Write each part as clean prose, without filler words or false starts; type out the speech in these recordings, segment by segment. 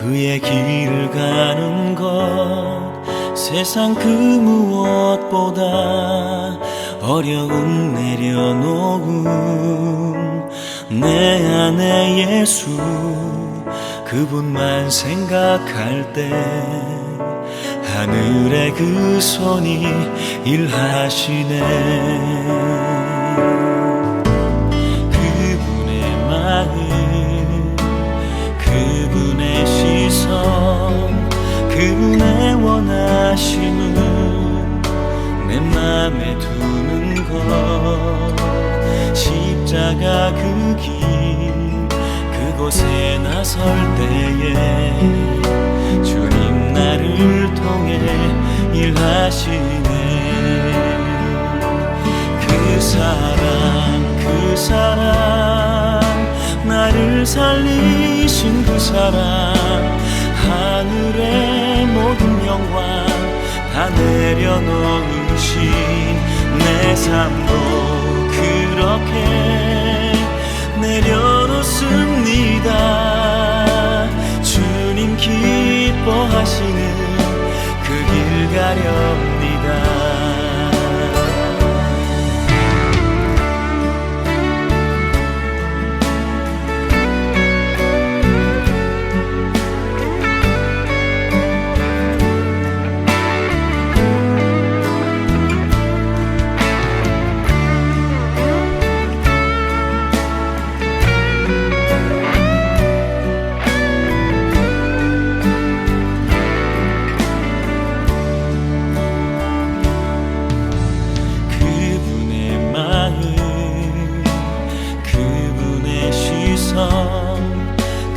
그의 길을 가는 것 세상 그 무엇보다 어려움 내려놓음 내 안에 예수 그분만 생각할 때 하늘의 그 손이 일하시네. 그분의 마음 그분의 시선 그분의 원하심은 내 맘에 두는 것 십자가 그 길 그곳에 나설 때에 주님 나를 통해 일하시네. 그 사랑 나를 살리신 그 사랑 하늘의 모든 영광 다 내려놓으신 내 삶도 그렇게 내려놓습니다. 주님 기뻐하시는 그 길 가렵니다.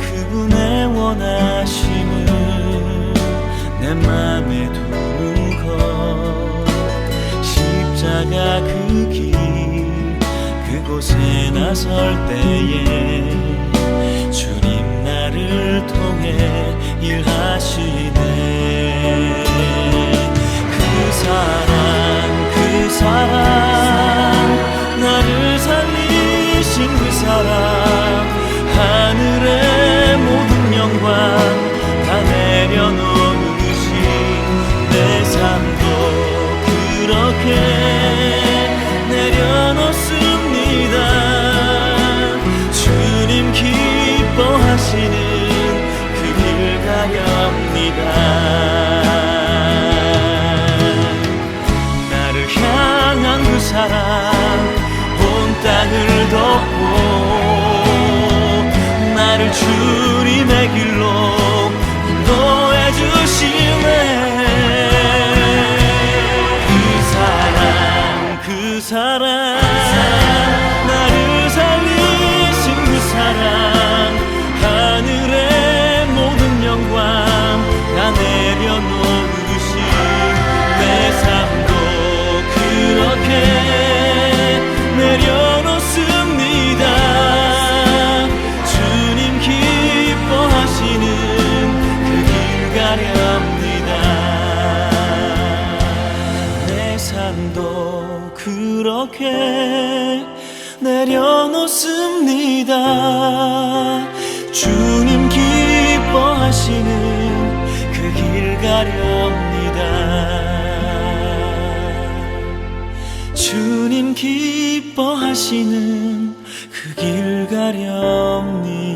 그분의 원하심은 내 맘에 두는 것 십자가 그 길 그곳에 나설 때에 주님 나를 통해 일하시네. 그 사랑 나를 살리신 그 사랑 하늘의 모든 영광 다 내려놓으신 내 삶도 그렇게 내려놓습니다. 주님 기뻐하시는 그 길 가렵니다. 나를 향한 그 사랑 온 땅을 덮고 나를 주님의 길로 인도해 주시네. 그 사랑 나를 살리신 그 사랑 하늘의 모든 영광 다 내려놓으신 내 삶도 그렇게 내려놓습니다. 그 길 가렵니다. 내 삶도 그렇게 내려놓습니다. 주님 기뻐하시는 그 길 가렵니다. 주님 기뻐하시는 그 길 가렵니다.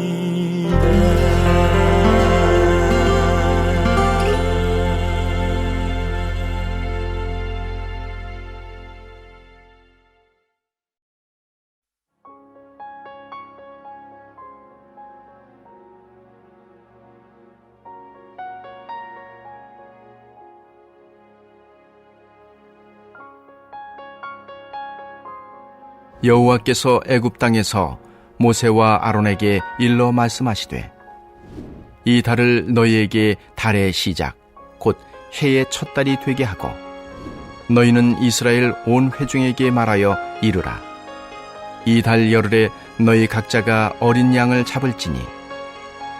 여호와께서 애굽 땅에서 모세와 아론에게 일러 말씀하시되 이 달을 너희에게 달의 시작 곧 해의 첫 달이 되게 하고 너희는 이스라엘 온 회중에게 말하여 이르라. 이 달 열흘에 너희 각자가 어린 양을 잡을지니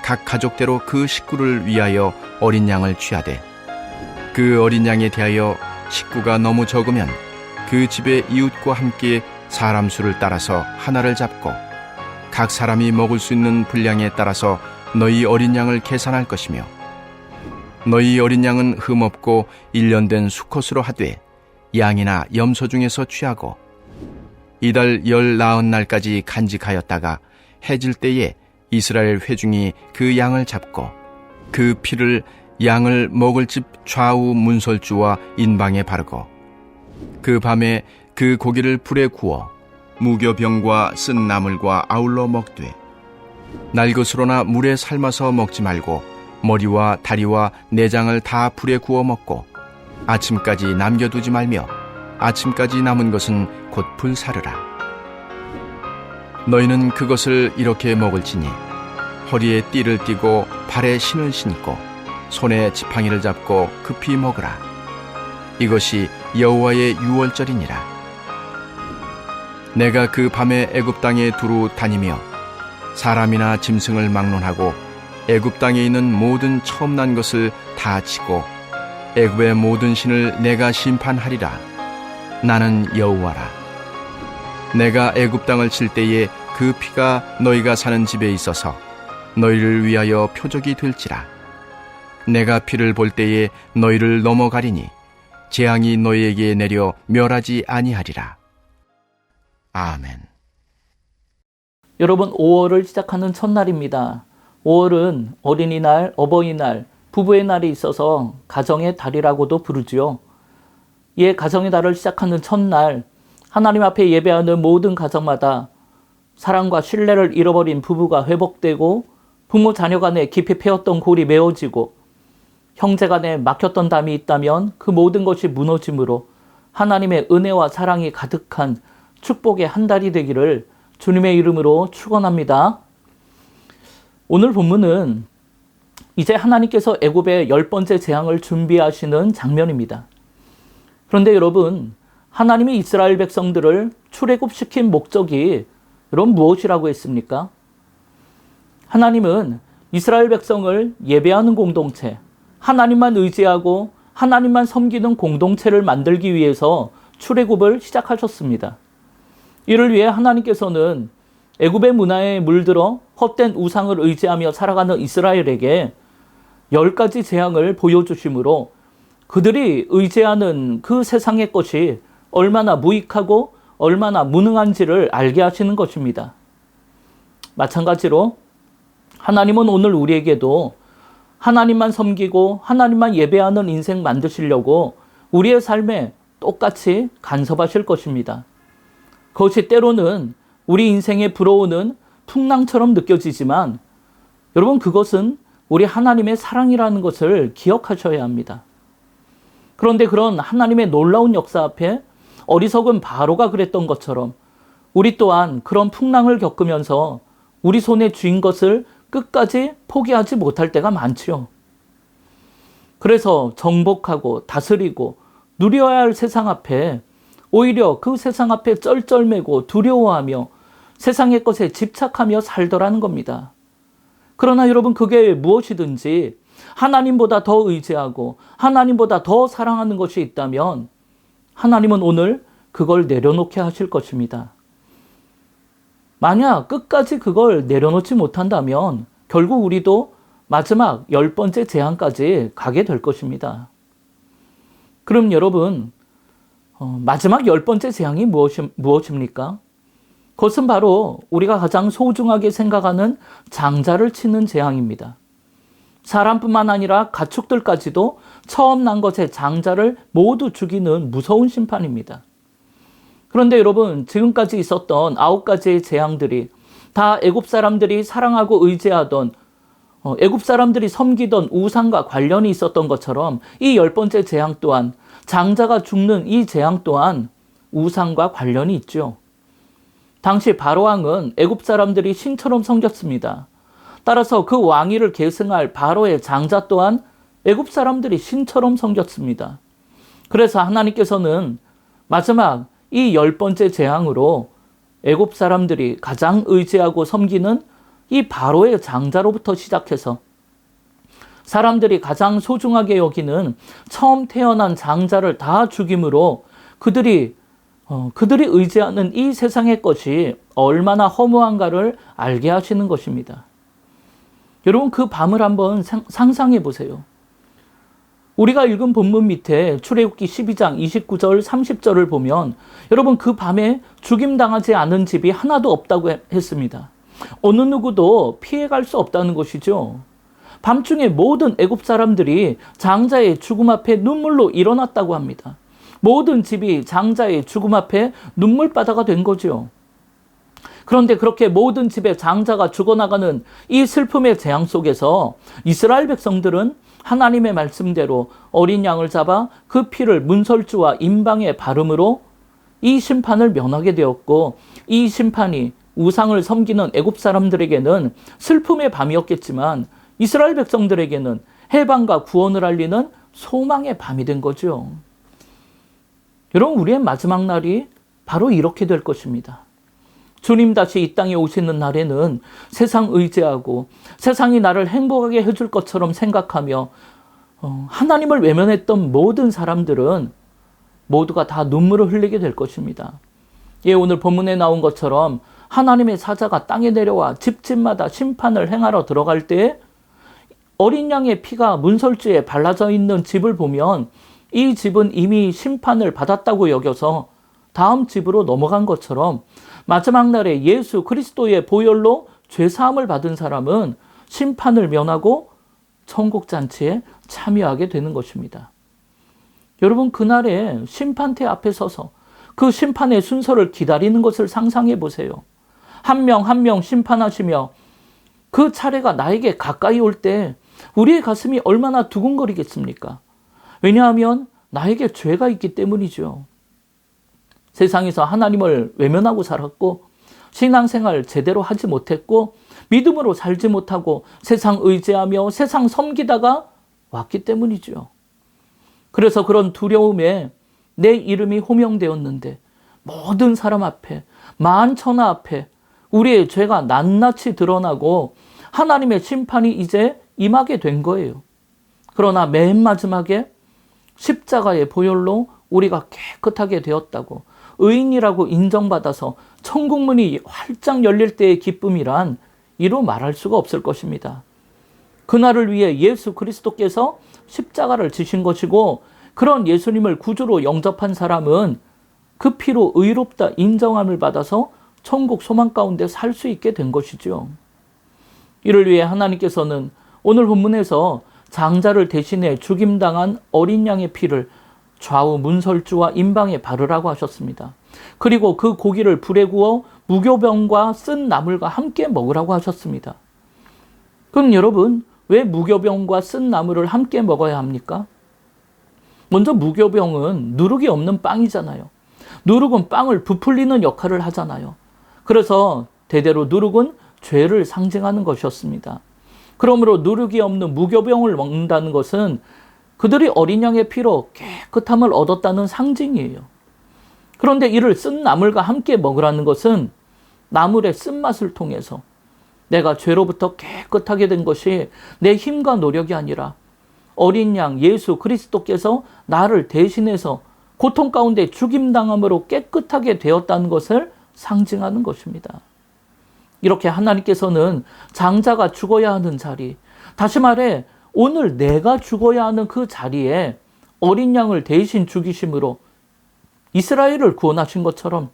각 가족대로 그 식구를 위하여 어린 양을 취하되 그 어린 양에 대하여 식구가 너무 적으면 그 집의 이웃과 함께 사람 수를 따라서 하나를 잡고 각 사람이 먹을 수 있는 분량에 따라서 너희 어린 양을 계산할 것이며 너희 어린 양은 흠없고 1년 된 수컷으로 하되 양이나 염소 중에서 취하고 이달 19날까지 간직하였다가 해질 때에 이스라엘 회중이 그 양을 잡고 그 피를 양을 먹을 집 좌우 문설주와 인방에 바르고 그 밤에 그 고기를 불에 구워 무교병과 쓴 나물과 아울러 먹되 날것으로나 물에 삶아서 먹지 말고 머리와 다리와 내장을 다 불에 구워 먹고 아침까지 남겨두지 말며 아침까지 남은 것은 곧 불사르라. 너희는 그것을 이렇게 먹을지니 허리에 띠를 띠고 발에 신을 신고 손에 지팡이를 잡고 급히 먹으라. 이것이 여호와의 유월절이니라. 내가 그 밤에 애굽 땅에 두루 다니며 사람이나 짐승을 막론하고 애굽 땅에 있는 모든 처음 난 것을 다 치고 애굽의 모든 신을 내가 심판하리라. 나는 여호와라. 내가 애굽 땅을 칠 때에 그 피가 너희가 사는 집에 있어서 너희를 위하여 표적이 될지라. 내가 피를 볼 때에 너희를 넘어가리니 재앙이 너희에게 내려 멸하지 아니하리라. 아멘. 여러분, 5월을 시작하는 첫날입니다. 5월은 어린이날, 어버이날, 부부의 날이 있어서 가정의 달이라고도 부르지요. 이에 가정의 달을 시작하는 첫날, 하나님 앞에 예배하는 모든 가정마다 사랑과 신뢰를 잃어버린 부부가 회복되고 부모 자녀 간에 깊이 패였던 골이 메워지고 형제 간에 막혔던 담이 있다면 그 모든 것이 무너짐으로 하나님의 은혜와 사랑이 가득한 축복의 한 달이 되기를 주님의 이름으로 축원합니다. 오늘 본문은 이제 하나님께서 애굽의 10번째 재앙을 준비하시는 장면입니다. 그런데 여러분, 하나님이 이스라엘 백성들을 출애굽시킨 목적이 여러분 무엇이라고 했습니까? 하나님은 이스라엘 백성을 예배하는 공동체, 하나님만 의지하고 하나님만 섬기는 공동체를 만들기 위해서 출애굽을 시작하셨습니다. 이를 위해 하나님께서는 애굽의 문화에 물들어 헛된 우상을 의지하며 살아가는 이스라엘에게 10가지 재앙을 보여주심으로 그들이 의지하는 그 세상의 것이 얼마나 무익하고 얼마나 무능한지를 알게 하시는 것입니다. 마찬가지로 하나님은 오늘 우리에게도 하나님만 섬기고 하나님만 예배하는 인생 만드시려고 우리의 삶에 똑같이 간섭하실 것입니다. 그것이 때로는 우리 인생에 불어오는 풍랑처럼 느껴지지만 여러분, 그것은 우리 하나님의 사랑이라는 것을 기억하셔야 합니다. 그런데 그런 하나님의 놀라운 역사 앞에 어리석은 바로가 그랬던 것처럼 우리 또한 그런 풍랑을 겪으면서 우리 손에 쥔 것을 끝까지 포기하지 못할 때가 많지요. 그래서 정복하고 다스리고 누려야 할 세상 앞에 오히려 그 세상 앞에 쩔쩔매고 두려워하며 세상의 것에 집착하며 살더라는 겁니다. 그러나 여러분, 그게 무엇이든지 하나님보다 더 의지하고 하나님보다 더 사랑하는 것이 있다면 하나님은 오늘 그걸 내려놓게 하실 것입니다. 만약 끝까지 그걸 내려놓지 못한다면 결국 우리도 마지막 10번째 재앙까지 가게 될 것입니다. 그럼 여러분, 마지막 10번째 재앙이 무엇입니까? 그것은 바로 우리가 가장 소중하게 생각하는 장자를 치는 재앙입니다. 사람뿐만 아니라 가축들까지도 처음 난 것의 장자를 모두 죽이는 무서운 심판입니다. 그런데 여러분, 지금까지 있었던 9가지의 재앙들이 다 애굽 사람들이 사랑하고 의지하던 애굽 사람들이 섬기던 우상과 관련이 있었던 것처럼 이 10번째 재앙 또한, 장자가 죽는 이 재앙 또한 우상과 관련이 있죠. 당시 바로왕은 애굽 사람들이 신처럼 섬겼습니다. 따라서 그 왕위를 계승할 바로의 장자 또한 애굽 사람들이 신처럼 섬겼습니다. 그래서 하나님께서는 마지막 이 10번째 재앙으로 애굽 사람들이 가장 의지하고 섬기는 이 바로의 장자로부터 시작해서 사람들이 가장 소중하게 여기는 처음 태어난 장자를 다 죽임으로 그들이 의지하는 이 세상의 것이 얼마나 허무한가를 알게 하시는 것입니다. 여러분 그 밤을 한번 상상해 보세요. 우리가 읽은 본문 밑에 출애굽기 12장 29절 30절을 보면 여러분 그 밤에 죽임당하지 않은 집이 하나도 없다고 했습니다. 어느 누구도 피해갈 수 없다는 것이죠. 밤중에 모든 애굽 사람들이 장자의 죽음 앞에 눈물로 일어났다고 합니다. 모든 집이 장자의 죽음 앞에 눈물바다가 된 거죠. 그런데 그렇게 모든 집에 장자가 죽어나가는 이 슬픔의 재앙 속에서 이스라엘 백성들은 하나님의 말씀대로 어린 양을 잡아 그 피를 문설주와 임방에 바름으로 이 심판을 면하게 되었고, 이 심판이 우상을 섬기는 애굽 사람들에게는 슬픔의 밤이었겠지만 이스라엘 백성들에게는 해방과 구원을 알리는 소망의 밤이 된 거죠. 여러분, 우리의 마지막 날이 바로 이렇게 될 것입니다. 주님 다시 이 땅에 오시는 날에는 세상 의지하고 세상이 나를 행복하게 해줄 것처럼 생각하며 하나님을 외면했던 모든 사람들은 모두가 다 눈물을 흘리게 될 것입니다. 예, 오늘 본문에 나온 것처럼 하나님의 사자가 땅에 내려와 집집마다 심판을 행하러 들어갈 때 어린 양의 피가 문설주에 발라져 있는 집을 보면 이 집은 이미 심판을 받았다고 여겨서 다음 집으로 넘어간 것처럼 마지막 날에 예수 그리스도의 보혈로 죄사함을 받은 사람은 심판을 면하고 천국 잔치에 참여하게 되는 것입니다. 여러분, 그날에 심판대 앞에 서서 그 심판의 순서를 기다리는 것을 상상해 보세요. 한 명 한 명 심판하시며 그 차례가 나에게 가까이 올 때 우리의 가슴이 얼마나 두근거리겠습니까? 왜냐하면 나에게 죄가 있기 때문이죠. 세상에서 하나님을 외면하고 살았고 신앙생활 제대로 하지 못했고 믿음으로 살지 못하고 세상 의지하며 세상 섬기다가 왔기 때문이죠. 그래서 그런 두려움에 내 이름이 호명되었는데 모든 사람 앞에, 만천하 앞에 우리의 죄가 낱낱이 드러나고 하나님의 심판이 이제 임하게 된 거예요. 그러나 맨 마지막에 십자가의 보혈로 우리가 깨끗하게 되었다고, 의인이라고 인정받아서 천국문이 활짝 열릴 때의 기쁨이란 이루 말할 수가 없을 것입니다. 그날을 위해 예수 그리스도께서 십자가를 지신 것이고, 그런 예수님을 구주로 영접한 사람은 그 피로 의롭다 인정함을 받아서 천국 소망 가운데 살 수 있게 된 것이죠. 이를 위해 하나님께서는 오늘 본문에서 장자를 대신해 죽임당한 어린 양의 피를 좌우 문설주와 임방에 바르라고 하셨습니다. 그리고 그 고기를 불에 구워 무교병과 쓴 나물과 함께 먹으라고 하셨습니다. 그럼 여러분, 왜 무교병과 쓴 나물을 함께 먹어야 합니까? 먼저 무교병은 누룩이 없는 빵이잖아요. 누룩은 빵을 부풀리는 역할을 하잖아요. 그래서 대대로 누룩은 죄를 상징하는 것이었습니다. 그러므로 누룩이 없는 무교병을 먹는다는 것은 그들이 어린 양의 피로 깨끗함을 얻었다는 상징이에요. 그런데 이를 쓴 나물과 함께 먹으라는 것은 나물의 쓴맛을 통해서 내가 죄로부터 깨끗하게 된 것이 내 힘과 노력이 아니라 어린 양 예수 그리스도께서 나를 대신해서 고통 가운데 죽임당함으로 깨끗하게 되었다는 것을 상징하는 것입니다. 이렇게 하나님께서는 장자가 죽어야 하는 자리, 다시 말해 오늘 내가 죽어야 하는 그 자리에 어린 양을 대신 죽이심으로 이스라엘을 구원하신 것처럼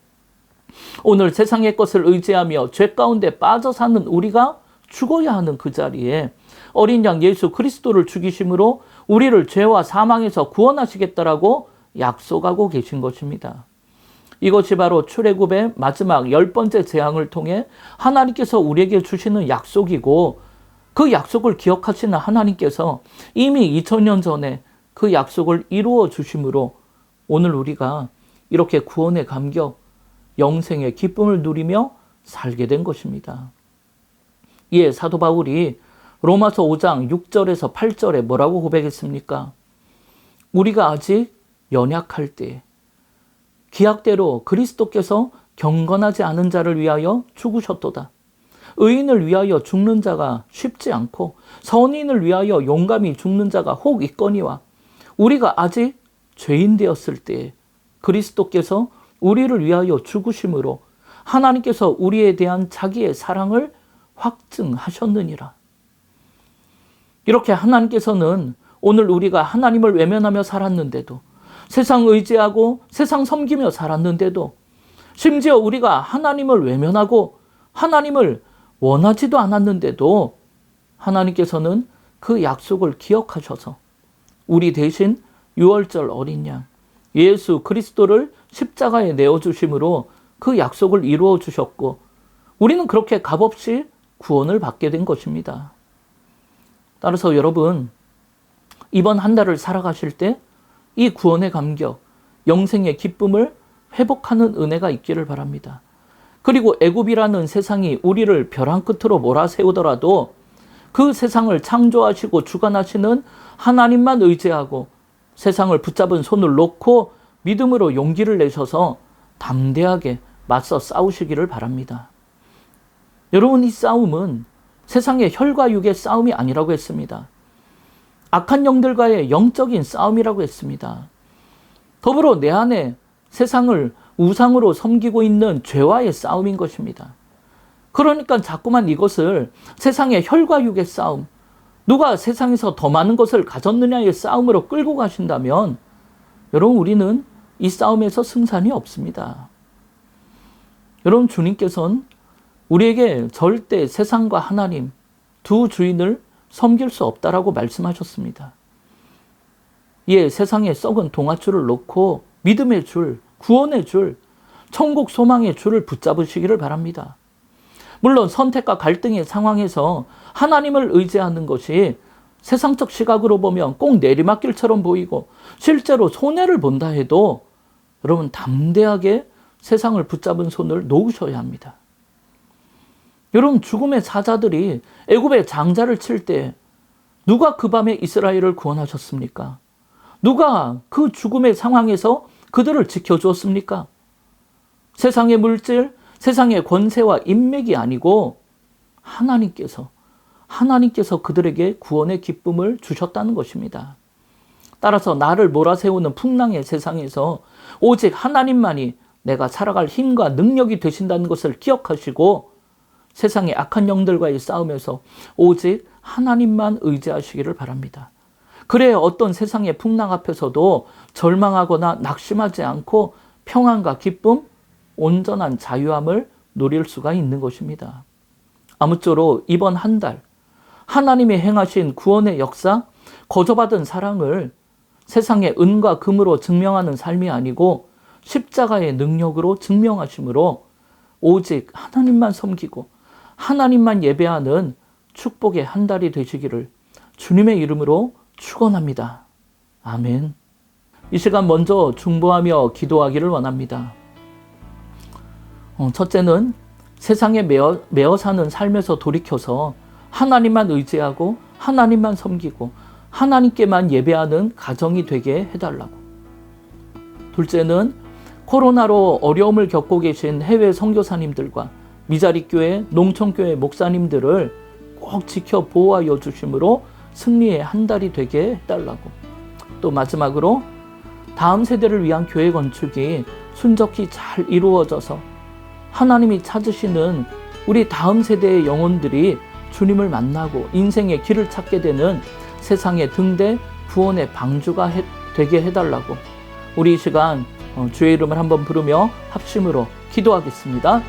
오늘 세상의 것을 의지하며 죄 가운데 빠져 사는 우리가 죽어야 하는 그 자리에 어린 양 예수 그리스도를 죽이심으로 우리를 죄와 사망에서 구원하시겠다라고 약속하고 계신 것입니다. 이것이 바로 출애굽의 마지막 10번째 재앙을 통해 하나님께서 우리에게 주시는 약속이고, 그 약속을 기억하시는 하나님께서 이미 2000년 전에 그 약속을 이루어 주심으로 오늘 우리가 이렇게 구원의 감격, 영생의 기쁨을 누리며 살게 된 것입니다. 이에 사도 바울이 로마서 5장 6절에서 8절에 뭐라고 고백했습니까? 우리가 아직 연약할 때 기약대로 그리스도께서 경건하지 않은 자를 위하여 죽으셨도다. 의인을 위하여 죽는 자가 쉽지 않고 선인을 위하여 용감히 죽는 자가 혹 있거니와 우리가 아직 죄인 되었을 때 그리스도께서 우리를 위하여 죽으심으로 하나님께서 우리에 대한 자기의 사랑을 확증하셨느니라. 이렇게 하나님께서는 오늘 우리가 하나님을 외면하며 살았는데도, 세상 의지하고 세상 섬기며 살았는데도, 심지어 우리가 하나님을 외면하고 하나님을 원하지도 않았는데도 하나님께서는 그 약속을 기억하셔서 우리 대신 유월절 어린 양 예수 그리스도를 십자가에 내어주심으로 그 약속을 이루어 주셨고, 우리는 그렇게 값없이 구원을 받게 된 것입니다. 따라서 여러분, 이번 한 달을 살아가실 때 이 구원의 감격, 영생의 기쁨을 회복하는 은혜가 있기를 바랍니다. 그리고 애굽이라는 세상이 우리를 벼랑 끝으로 몰아세우더라도 그 세상을 창조하시고 주관하시는 하나님만 의지하고 세상을 붙잡은 손을 놓고 믿음으로 용기를 내셔서 담대하게 맞서 싸우시기를 바랍니다. 여러분, 이 싸움은 세상의 혈과 육의 싸움이 아니라고 했습니다. 악한 영들과의 영적인 싸움이라고 했습니다. 더불어 내 안에 세상을 우상으로 섬기고 있는 죄와의 싸움인 것입니다. 그러니까 자꾸만 이것을 세상의 혈과 육의 싸움, 누가 세상에서 더 많은 것을 가졌느냐의 싸움으로 끌고 가신다면 여러분, 우리는 이 싸움에서 승산이 없습니다. 여러분, 주님께서는 우리에게 절대 세상과 하나님 두 주인을 섬길 수 없다라고 말씀하셨습니다. 예, 세상에 썩은 동아줄을 놓고 믿음의 줄, 구원의 줄, 천국 소망의 줄을 붙잡으시기를 바랍니다. 물론 선택과 갈등의 상황에서 하나님을 의지하는 것이 세상적 시각으로 보면 꼭 내리막길처럼 보이고 실제로 손해를 본다 해도 여러분, 담대하게 세상을 붙잡은 손을 놓으셔야 합니다. 여러분, 죽음의 사자들이 애굽의 장자를 칠 때 누가 그 밤에 이스라엘을 구원하셨습니까? 누가 그 죽음의 상황에서 그들을 지켜주었습니까? 세상의 물질, 세상의 권세와 인맥이 아니고 하나님께서 그들에게 구원의 기쁨을 주셨다는 것입니다. 따라서 나를 몰아세우는 풍랑의 세상에서 오직 하나님만이 내가 살아갈 힘과 능력이 되신다는 것을 기억하시고 세상의 악한 영들과의 싸움에서 오직 하나님만 의지하시기를 바랍니다. 그래야 어떤 세상의 풍랑 앞에서도 절망하거나 낙심하지 않고 평안과 기쁨, 온전한 자유함을 누릴 수가 있는 것입니다. 아무쪼록 이번 한 달 하나님이 행하신 구원의 역사, 거저받은 사랑을 세상의 은과 금으로 증명하는 삶이 아니고 십자가의 능력으로 증명하심으로 오직 하나님만 섬기고 하나님만 예배하는 축복의 한 달이 되시기를 주님의 이름으로 축원합니다. 아멘. 이 시간 먼저 중보하며 기도하기를 원합니다. 첫째는 세상에 매어 사는 삶에서 돌이켜서 하나님만 의지하고 하나님만 섬기고 하나님께만 예배하는 가정이 되게 해달라고. 둘째는 코로나로 어려움을 겪고 계신 해외 선교사님들과 미자립교회, 농촌교회 목사님들을 꼭 지켜 보호하여 주심으로 승리의 한 달이 되게 해달라고. 또 마지막으로 다음 세대를 위한 교회 건축이 순적히 잘 이루어져서 하나님이 찾으시는 우리 다음 세대의 영혼들이 주님을 만나고 인생의 길을 찾게 되는 세상의 등대 구원의 방주가 되게 해달라고. 우리 이 시간 주의 이름을 한번 부르며 합심으로 기도하겠습니다.